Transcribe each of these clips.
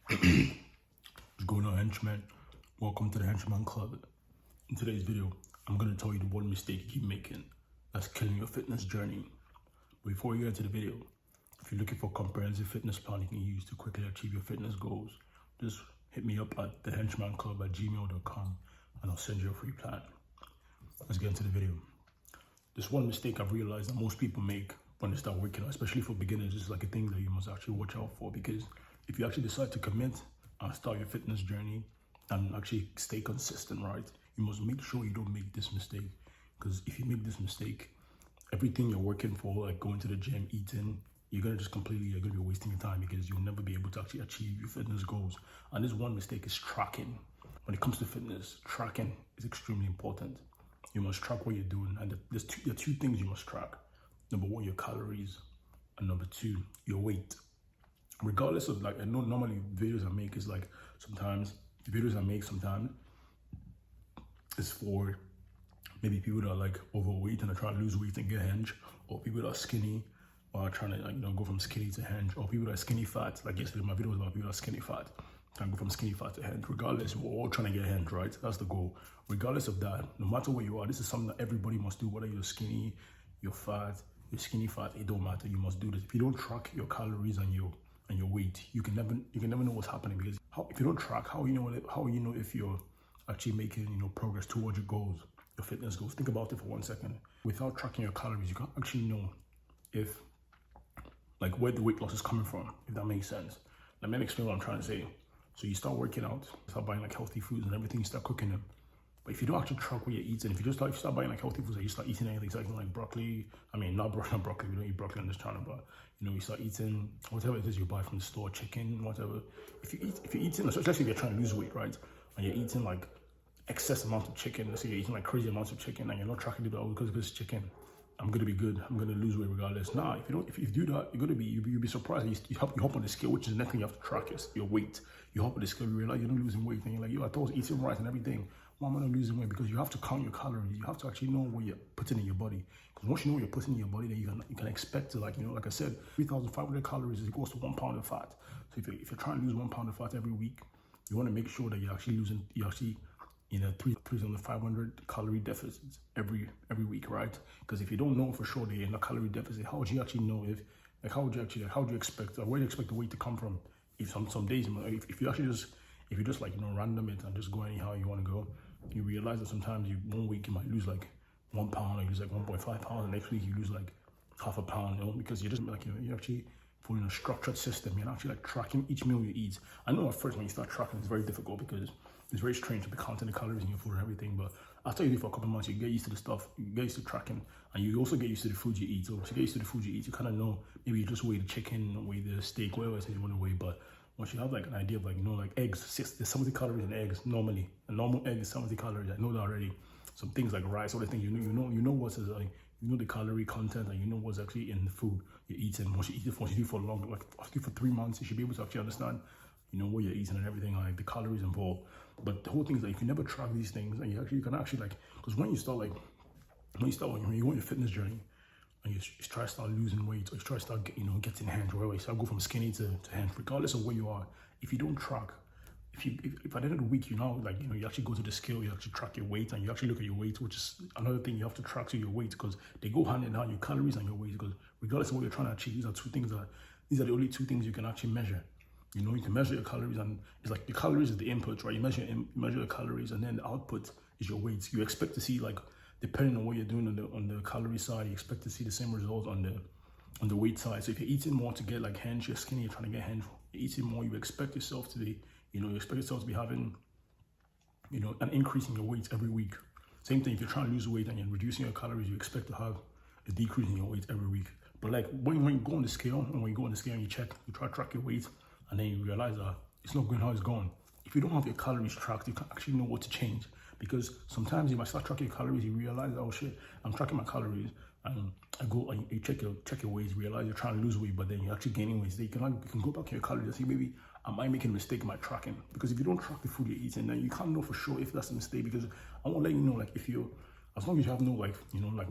What's going on, henchmen? Welcome to the Henchman Club. In today's video, I'm going to tell you the one mistake you keep making that's killing your fitness journey. Before you get into the video, if you're looking for a comprehensive fitness plan you can use to quickly achieve your fitness goals, just hit me up at thehenchmanclub@gmail.com and I'll send you a free plan. Let's get into the video. This one mistake I've realized that most people make when they start working out, especially for beginners, is like a thing that you must actually watch out for, because if you actually decide to commit and start your fitness journey and actually stay consistent, right, you must make sure you don't make this mistake. Because if you make this mistake, everything you're working for, like going to the gym, eating, you're gonna be wasting your time, because you'll never be able to actually achieve your fitness goals. And this one mistake is tracking. When it comes to fitness, tracking is extremely important. You must track what you're doing, and there are two things you must track. Number one, your calories, and number two, your weight. Regardless of, like, I know normally videos I make is like, sometimes the videos I make sometimes is for maybe people that are like overweight and are trying to lose weight and get hench, or people that are skinny or are trying to, like, go from skinny to hench, or people that are skinny fat. Like yesterday, my video was about people that are skinny fat, trying to go from skinny fat to hench. Regardless, we're all trying to get hench, right? That's the goal. Regardless of that, no matter where you are, this is something that everybody must do, whether you're skinny, you're fat, you're skinny fat, it don't matter. You must do this. If you don't track your calories and your weight, you can never know what's happening, because if you don't track, how you know if you're actually making progress towards your goals, your fitness goals. Think about it for 1 second. Without tracking your calories, you can't actually know if, like, where the weight loss is coming from, if that makes sense. Let me explain what I'm trying to say. So you start working out, start buying like healthy foods and everything, you start cooking them. But if you don't actually track what you're eating, if you start buying like healthy foods, like you start eating anything, like broccoli, not broccoli, we don't eat broccoli on this channel, but you start eating whatever it is you buy from the store, chicken, whatever. If you're eating, especially if you're trying to lose weight, right, and you're eating like excess amount of chicken, let's say you're eating like crazy amounts of chicken, and you're not tracking it all because it's chicken, I'm gonna be good, I'm gonna lose weight regardless. Nah, if you do that, you'll be surprised. You hop on the scale, which is the next thing you have to track is your weight. You hop on the scale, you realize you're not losing weight, and you're like, yo, I thought I was eating right and everything. Why am I not losing weight? Because you have to count your calories. You have to actually know what you're putting in your body. Because once you know what you're putting in your body, then you can expect to, like I said, 3,500 calories is equals to 1 pound of fat. So if you're trying to lose 1 pound of fat every week, you want to make sure that you're actually 3,500 calorie deficits every week, right? Because if you don't know for sure that you're in a calorie deficit, how would you actually know how would you expect, where do you expect the weight to come from? If some days, if you just random it and just go anyhow you want to go, you realize that sometimes 1 week you might lose like 1 pound, or you lose like 1.5 pounds, and next week you lose like half a pound, because you're just like, you're actually following a structured system. You're actually like tracking each meal you eat. I know at first when you start tracking, it's very difficult because it's very strange to be counting the calories in your food and everything, but after you do it for a couple of months, you get used to the stuff, you get used to tracking, and you also get used to the food you eat. So to get used to the food you eat, you kind of know, maybe you just weigh the chicken, weigh the steak, whatever it is you want to weigh, but once you have like an idea of like eggs, there's 70 calories in eggs normally. A normal egg is 70 calories. I know that already. Some things like rice, all the things you know what's like, the calorie content, and you know what's actually in the food you're eating. Once you do it for long, like for 3 months, you should be able to actually understand, what you're eating and everything, like the calories involved. But the whole thing is that if you never track these things, and you can actually like, because when you go on your fitness journey, and you try to start losing weight, or you try to start getting hench, whatever, you start go from skinny to hench, regardless of where you are, if you don't track, if at the end of the week you actually go to the scale, you actually track your weight, and you actually look at your weight, which is another thing you have to track, to your weight, because they go hand in hand, your calories and your weight, because regardless of what you're trying to achieve, these are the only two things you can actually measure. You can measure your calories, and it's like the calories is the input, right? You measure your calories, and then the output is your weight. You expect to see, like, depending on what you're doing on the calorie side, you expect to see the same results on the weight side. So if you're eating more to get like hench, you're skinny, you're trying to get hench, you're eating more, you expect yourself to be, having, an increase in your weight every week. Same thing, if you're trying to lose weight and you're reducing your calories, you expect to have a decrease in your weight every week. But like when you go on the scale, and you check, you try to track your weight, and then you realize that it's not going how it's going. If you don't have your calories tracked, you can't actually know what to change. Because sometimes you might start tracking your calories, you realize, oh shit, I'm tracking my calories, and you check your weight, you realize you're trying to lose weight, but then you're actually gaining weight. So you can go back to your calories and see, maybe am I making a mistake in my tracking? Because if you don't track the food you're eating, then you can't know for sure if that's a mistake. Because I want to let you know, like, as long as you have no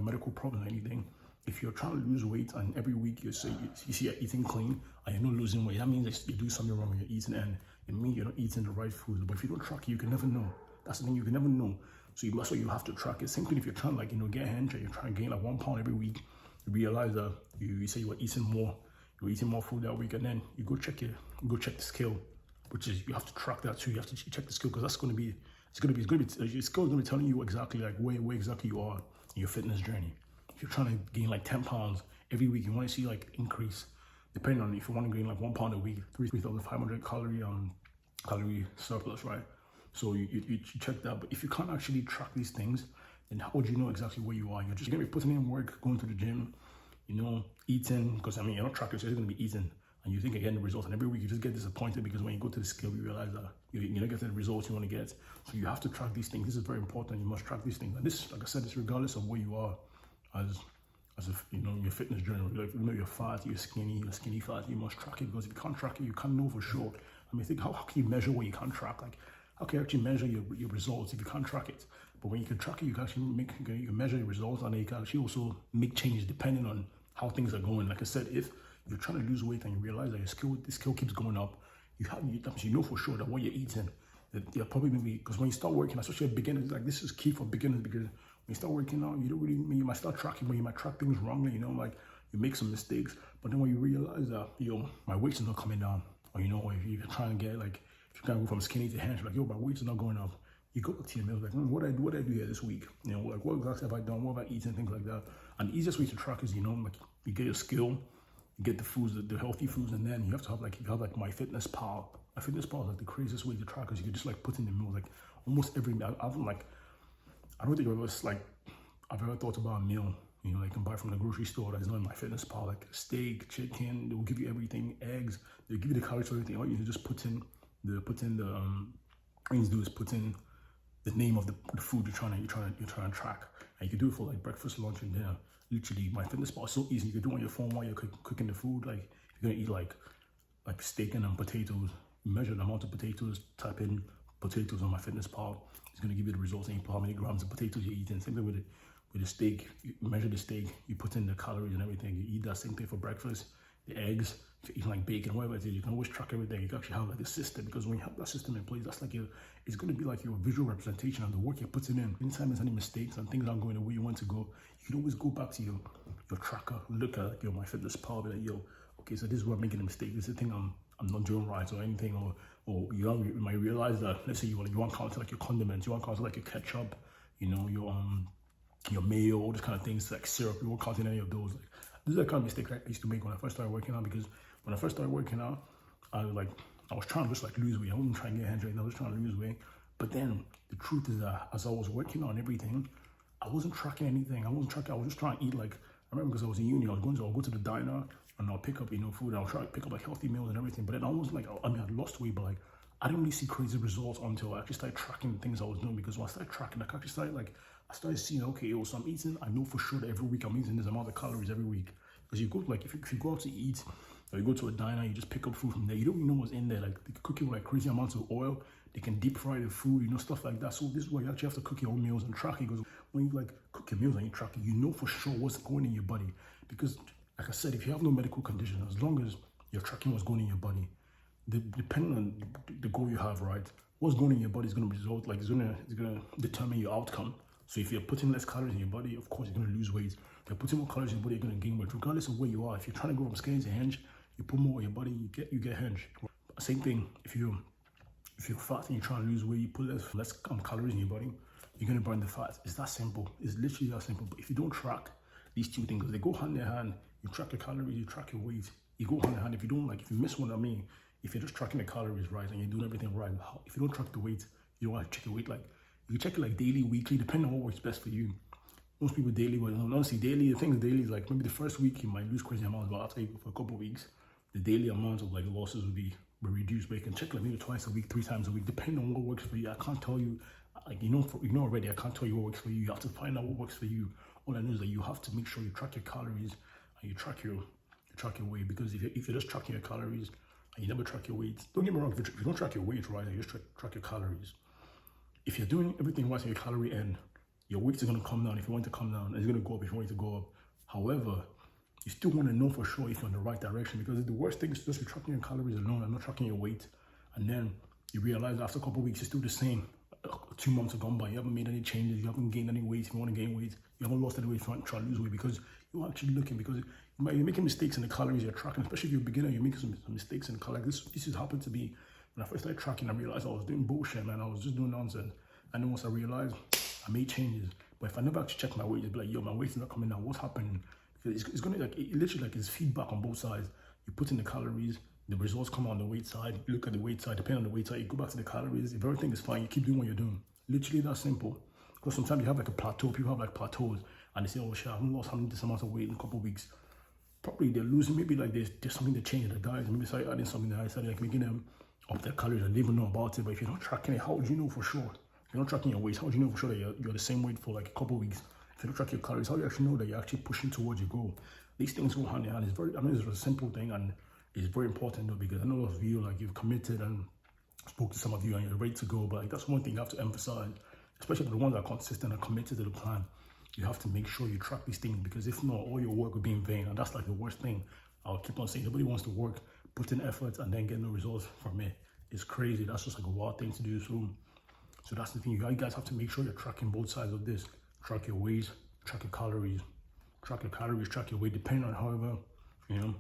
medical problem or anything, if you're trying to lose weight and every week you say you see you're eating clean and you're not losing weight, that means that you do something wrong when you're eating, and it means you're not eating the right food. But if you don't track it, you can never know. That's the thing, you can never know. So that's why you have to track it. Same thing if you're trying to get hench, you're trying to gain like 1 pound every week. You realize that you say you were eating more, you're eating more food that week, and then you go check the scale, which is you have to track that too. You have to check the scale because that's going to be your scale is going to be telling you exactly like where exactly you are in your fitness journey. If you're trying to gain like 10 pounds every week, you want to see like increase, depending on if you want to gain like 1 pound a week, 3,500 calorie surplus, right? So you check that. But if you can't actually track these things, then how would you know exactly where you are? You're just gonna be putting in work, going to the gym, eating, because you're not tracking, so you're gonna be eating, and you think you're getting the results, and every week you just get disappointed because when you go to the scale, you realize that you're not getting the results you want to get. So you have to track these things. This is very important. You must track these things, and this, like I said, it's regardless of where you are as your fitness journey. Like, you're fat, you're skinny fat, you must track it, because if you can't track it, you can't know for sure. Think how can you measure what you can't track? Like, how can you actually measure your results if you can't track it? But when you can track it, you can actually you can measure your results, and you can actually also make changes depending on how things are going. Like I said, if you're trying to lose weight and you realize that the scale keeps going up, you know for sure that what you're eating, that you're probably maybe, because when you start working, especially at beginners, like this is key for beginners, because when you start working out, you might start tracking, but you might track things wrongly, like you make some mistakes. But then when you realize that, my weight's not coming down, or if you're trying to get like, if you're trying to go from skinny to hench, like, my weight's not going up. You go back to your meals, like, what did I do here this week? Like, what exactly have I done? What have I eaten? Things like that. And the easiest way to track is, like, you get your skill, you get the foods, the healthy foods, and then you have MyFitnessPal. MyFitnessPal is like the craziest way to track, because you can just like put in the meals, like almost every meal. I don't think I've ever thought about a meal, you can buy from the grocery store that's not in MyFitnessPal, like steak, chicken. They will give you everything, eggs. They'll give you the calories for everything. All you need to just put in the things do is put in the name of the food you're trying to track, and you can do it for like breakfast, lunch, and dinner. Literally, MyFitnessPal is so easy. You can do it on your phone while you're cooking the food. Like, if you're gonna eat like steak and potatoes, you measure the amount of potatoes, type in potatoes on MyFitnessPal. It's gonna give you the results, and you put how many grams of potatoes you're eating. Same thing with the steak. You measure the steak, you put in the calories and everything. You eat that same thing for breakfast. The eggs, if you're eating like bacon, whatever it is, you can always track everything. You can actually have like a system, because when you have that system in place, that's like it's going to be like your visual representation of the work you're putting in. Anytime there's any mistakes and things aren't going the way you want to go, you can always go back to your tracker, look at like, MyFitnessPal, be like, okay, so this is where I'm making a mistake. This is the thing I'm not doing right, or anything, or you might realize that, let's say you want to count like your condiments, you want to count like your ketchup, your mayo, all those kind of things, like syrup. You won't count in any of those. Like, this is the kind of mistake I used to make when I first started working out, because when I first started working out, I was trying to just like lose weight. I wasn't trying to get hench, I was trying to lose weight. But then the truth is that as I was working on everything, I wasn't tracking anything. I was just trying to eat. Like, I remember, because I was in uni, I'll go to the diner and I'll pick up, food. I'll try to pick up like healthy meals and everything. But then I was like, I'd lost weight, but like, I didn't really see crazy results until I actually started tracking the things I was doing. Because when I started tracking, I started seeing, okay, so I'm eating, I know for sure that every week I'm eating this amount of calories every week. Because you go, like, if you go out to eat, or you go to a diner, you just pick up food from there, you don't even know what's in there. Like, they can cook it with like crazy amounts of oil, they can deep fry the food, stuff like that. So this is why you actually have to cook your own meals and track it, because when you like cook your meals and you track it, you know for sure what's going in your body. Because like I said, if you have no medical condition, as long as you're tracking what's going in your body, depending on the goal you have, right, what's going in your body is going to result, like, it's going to determine your outcome. So if you're putting less calories in your body, of course you're going to lose weight. If you're putting more calories in your body, you're going to gain weight, regardless of where you are. If you're trying to go from skinny to hench, you put more in your body, you get hench. Same thing, if you're fat and you're trying to lose weight, you put less calories in your body, you're going to burn the fat. It's that simple. It's literally that simple. But if you don't track these two things, they go hand in hand. You track your calories, you track your weight. You go hand in hand. If you miss one, if you're just tracking the calories right and you're doing everything right, if you don't track the weight, you don't want to check your weight. Like, you can check it like daily, weekly, depending on what works best for you. Most people daily, but honestly, daily, the thing is daily is like, maybe the first week you might lose crazy amounts, but after for a couple of weeks, the daily amount of like losses will be reduced. But you can check like maybe twice a week, 3 times a week, depending on what works for you. I can't tell you, like, already, I can't tell you what works for you. You have to find out what works for you. All I know is that you have to make sure you track your calories and you track your weight, because if you're just tracking your calories and you never track your weight, don't get me wrong, if you don't track your weight right and you just track your calories, if you're doing everything right on your calorie end, your weight is going to come down if you want it to come down, and it's going to go up if you want it to go up. However, you still want to know for sure if you're in the right direction, because the worst thing is just tracking your calories alone and not tracking your weight. And then you realize after a couple of weeks, it's still the same. 2 months have gone by, you haven't made any changes, you haven't gained any weight. If you want to gain weight, you haven't lost any weight, trying to lose weight, because you're actually looking, because you're making mistakes in the calories you're tracking, especially if you're a beginner, you're making some mistakes in the calories. This has happened to me. When I first started tracking, I realized I was doing bullshit, man. I was just doing nonsense. And then once I realized, I made changes. But if I never actually check my weight, it'd be like, yo, my weight's not coming down. What's happening? Because it's gonna literally it's feedback on both sides. You put in the calories, the results come on the weight side. You look at the weight side, depending on the weight side, you go back to the calories. If everything is fine, you keep doing what you're doing. Literally that simple. Because sometimes you have like a plateau. People have like plateaus, and they say, oh shit, I haven't lost this amount of weight in a couple of weeks. Probably they're losing. Maybe like there's something to change in the diet. Maybe start adding something that I started like making them up their calories and they even know about it. But if you're not tracking it, how would you know for sure? If you're not tracking your weight, how would you know for sure that you're the same weight for like a couple of weeks? If you don't track your calories, how do you actually know that you're actually pushing towards your goal? These things go hand in hand. It's a simple thing, and it's very important though, because I know of you, like you've committed and spoke to some of you and you're ready to go, but like, that's one thing you have to emphasize, especially for the ones that are consistent and committed to the plan. You have to make sure you track these things, because if not, all your work will be in vain, and that's like the worst thing. I'll keep on saying, nobody wants to work, put in effort, and then get no results from it. It's crazy. That's just like a wild thing to do. So that's the thing. You guys have to make sure you're tracking both sides of this. Track your weight, track your calories, track your weight, depending on however, you know.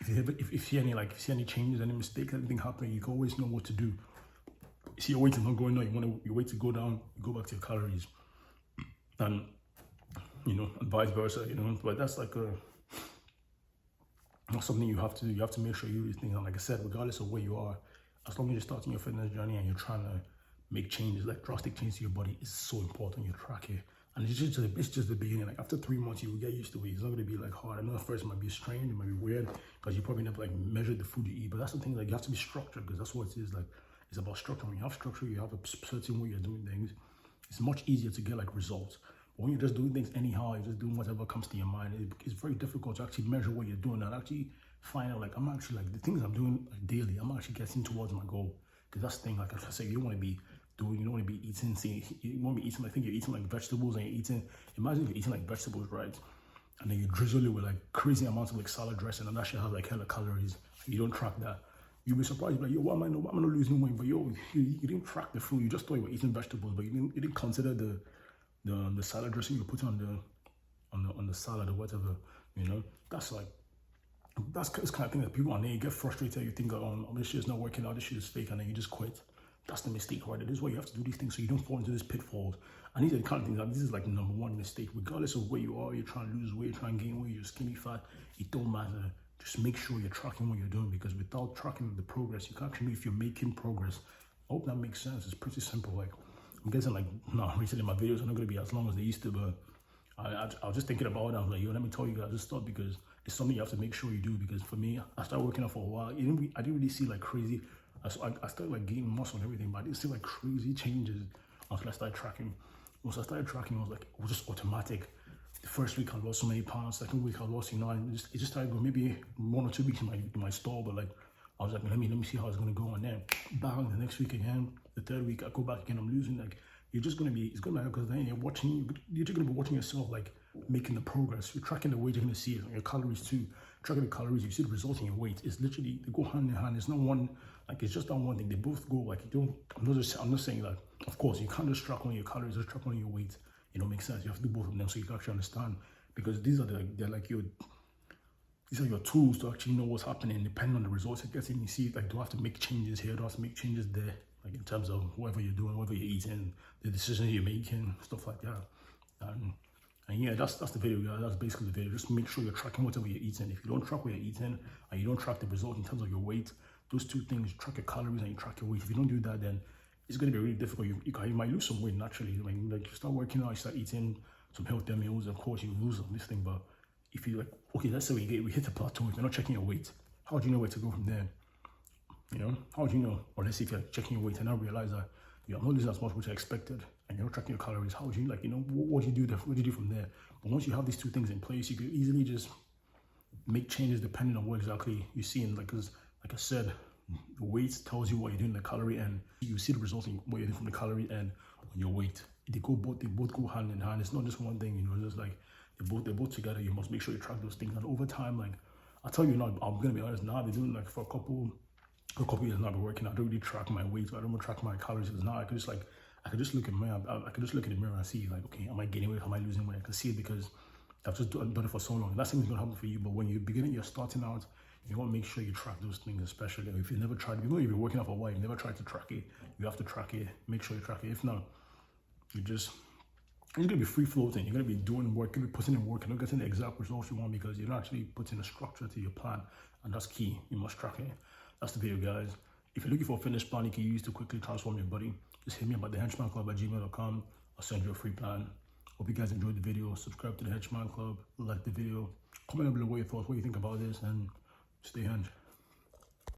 If you see any changes, any mistakes, anything happening, you can always know what to do. You see your weight is not going down, you want your weight to go down, you go back to your calories. And and vice versa, but that's like that's something you have to make sure you do these things. And like I said, regardless of where you are, as long as you're starting your fitness journey and you're trying to make changes, like drastic changes to your body, it's so important you track it. And it's just the beginning. Like after 3 months, you will get used to it. It's not going to be like hard. I know at first it might be strange, it might be weird, because you probably never like measured the food you eat. But that's the thing, like you have to be structured, because that's what it is. Like it's about structure. When you have structure, you have a certain way you're doing things. It's much easier to get like results. But when you're just doing things anyhow, you're just doing whatever comes to your mind, it's very difficult to actually measure what you're doing and actually find out, like, I'm actually, like, the things I'm doing like, daily, I'm actually getting towards my goal. Because that's the thing, like I say, you don't want to be eating, you want to be eating, I think you're eating like vegetables, and you're eating, imagine if you're eating like vegetables, right? And then you drizzle it with like crazy amounts of like salad dressing, and that should have like hella calories, and you don't track that. You'll be surprised, like, yo, why am I not losing weight? But yo, you didn't track the food, you just thought you were eating vegetables, but you didn't consider the salad dressing you put on the salad or whatever, that's the kind of thing that people, and then you get frustrated, you think, oh, this shit is not working out, this shit is fake, and then you just quit. That's the mistake, right? This is why you have to do these things so you don't fall into this pitfalls. And these are the kind of things that this is like the number one mistake, regardless of where you are, you're trying to lose weight, you're trying to gain weight, you're skinny, fat, it don't matter. Just make sure you're tracking what you're doing, because without tracking the progress, you can't actually know if you're making progress. I hope that makes sense. It's pretty simple. Like, I'm guessing, like, no, recently my videos are not going to be as long as they used to, but I was just thinking about it. I was like, yo, let me tell you guys this stuff, because it's something you have to make sure you do. Because for me, I started working out for a while. I didn't really see like crazy. I started like gaining muscle and everything, but I didn't see like crazy changes until I started tracking. Once I started tracking, it was just automatic. The first week I lost so many pounds. Second week I lost, and it just started going maybe 1 or 2 weeks in my stall, but like I was like, let me see how it's gonna go, and then bang, the next week again, the third week I go back again, I'm losing. Like, it's gonna matter, because then you're just gonna be watching yourself, like making the progress. You're tracking the weight, you're gonna see it, your calories too. Tracking the calories, you see the results in your weight. It's literally, they go hand in hand. It's not one, like it's just that one thing. They both go, like, I'm not saying that, of course, you can't just track on your calories, just track on your weight. It don't make sense. You have to do both of them so you can actually understand, because these are these are your tools to actually know what's happening, depending on the results you're getting. You see, like, do I have to make changes here? Do I have to make changes there? Like, in terms of whatever you're doing, whatever you're eating, the decisions you're making, stuff like that. And yeah, that's the video, guys. That's basically the video. Just make sure you're tracking whatever you're eating. If you don't track what you're eating, and you don't track the result in terms of your weight, those two things, track your calories and you track your weight. If you don't do that, then it's going to be really difficult. You might lose some weight naturally. Like you start working out, you start eating some healthier meals, of course you lose on this thing. But if you, like, okay, let's say we hit a plateau, if you're not checking your weight, how do you know where to go from there? How would you know? Or let's say if you're checking your weight and now realize that you're not losing as much weight as expected, and you're not tracking your calories, how would you, like, what do you do there? What do you do from there? But once you have these two things in place, you can easily just make changes depending on what exactly you see. And like I said, the weight tells you what you're doing in the calorie end. You see the results in what you're doing from the calorie end on your weight. They both go hand in hand. It's not just one thing, it's just like They're both together. You must make sure you track those things. And over time, like I tell you now, I'm gonna be honest. Now I've been doing like for a couple years now. I've been working. I don't really track my weight. I don't really track my calories. Because now I can just look at I can just look in the mirror and see like, okay, am I gaining weight? Am I losing weight? I can see it because I've just done it for so long. And that same is gonna happen for you. But when you're starting out, you want to make sure you track those things, especially if you never tried. If you've been working out for a while, you never tried to track it. You have to track it. Make sure you track it. If not, you're gonna be free floating. You're gonna be doing work, you're gonna be putting in work, and not getting the exact results you want because you're not actually putting a structure to your plan, and that's key. You must track it. That's the video, guys. If you're looking for a fitness plan you can use to quickly transform your body, just hit me up at thehenchmanclub@gmail.com. I'll send you a free plan. Hope you guys enjoyed the video. Subscribe to the Henchman Club, like the video, comment down below what your thoughts, what you think about this, and stay hench.